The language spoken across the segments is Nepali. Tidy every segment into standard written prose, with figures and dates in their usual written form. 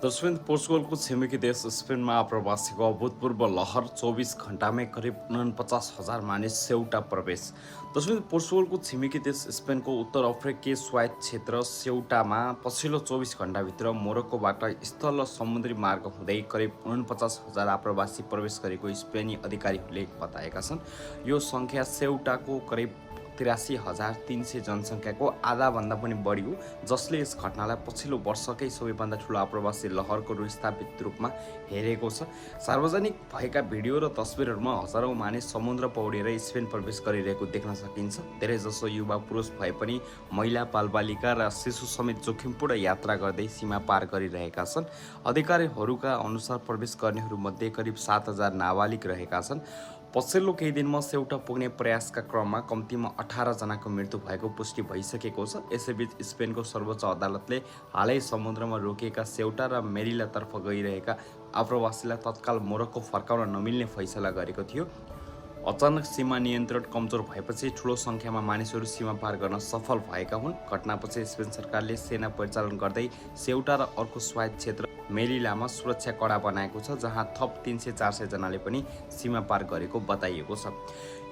दक्षिण पोर्चुगलको छिमेकी देश स्पेनमा आप्रवासीको अभूतपूर्व लहर 24 घण्टामै करिब 49,000 मानिस सेउटा प्रवेश। दक्षिण पोर्चुगलको छिमेकी देश स्पेनको उत्तर अफ्रिकीय स्वायत्त क्षेत्र सेउटामा पछिल्लो 24 घण्टाभित्र मोरक्कोबाट स्थल र समुद्री मार्ग हुँदै करिब 49,000 आप्रवासी प्रवेश गरेको स्पेनी अधिकारीहरूले बताएका छन्। यो सङ्ख्या सेउटाको करिब 83,300 जनसङ्ख्याको आधाभन्दा पनि बढी हो, जसले यस घटनालाई पछिल्लो वर्षकै सबैभन्दा ठुलो आप्रवासी लहरको स्थापित रूपमा हेरेको छ। सार्वजनिक भएका भिडियो र तस्बिरहरूमा हजारौँ मानिस समुद्र पौडेर स्पेन प्रवेश गरिरहेको देख्न सकिन्छ। धेरैजसो युवा पुरुष भए पनि महिला, बालबालिका र शिशु समेत जोखिमपूर्ण यात्रा गर्दै सीमा पार गरिरहेका छन्। अधिकारीहरूका अनुसार प्रवेश गर्नेहरूमध्ये करिब 7,000 नाबालिग रहेका छन्। पछिल्लो केही दिनमा सेउटा पुग्ने प्रयासका क्रममा कम्तीमा 18 जनाको मृत्यु भएको पुष्टि भइसकेको छ। यसैबीच स्पेनको सर्वोच्च अदालतले हालै समुद्रमा रोकिएका सेउटा र मेरिलातर्फ गइरहेका आप्रवासीलाई तत्काल मोरक्को फर्काउन नमिल्ने फैसला गरेको थियो। अचानक सीमा नियन्त्रण कमजोर भएपछि ठुलो सङ्ख्यामा मानिसहरू सीमा पार गर्न सफल भएका हुन्। घटनापछि स्पेन सरकारले सेना परिचालन गर्दै सेउटा र अर्को स्वायत्त क्षेत्र मेलिलामा सुरक्षा कडा बनाएको छ, जहाँ थप 300-400 जनाले पनि सीमा पार गरेको बताइएको छ।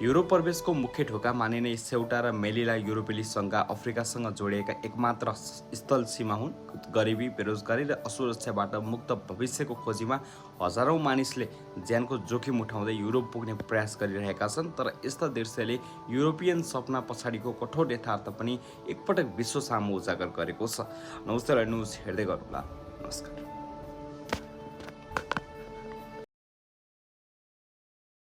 युरोप प्रवेशको मुख्य ढोका मानिने सेउटा र मेलिला युरोपेली सङ्घ अफ्रिकासँग जोडिएका एकमात्र स्थल सीमा हुन्। गरिबी, बेरोजगारी र असुरक्षाबाट मुक्त भविष्यको खोजीमा हजारौँ मानिसले ज्यानको जोखिम उठाउँदै युरोप पुग्ने प्रयास गरिरहेका छन्। तर यस्ता दृश्यले युरोपियन सपना पछाडिको कठोर यथार्थ पनि एकपटक विश्व सामु उजागर गरेको छ। नमस्ते, न्युज हेर्दै गर्नुहोला। नमस्कार।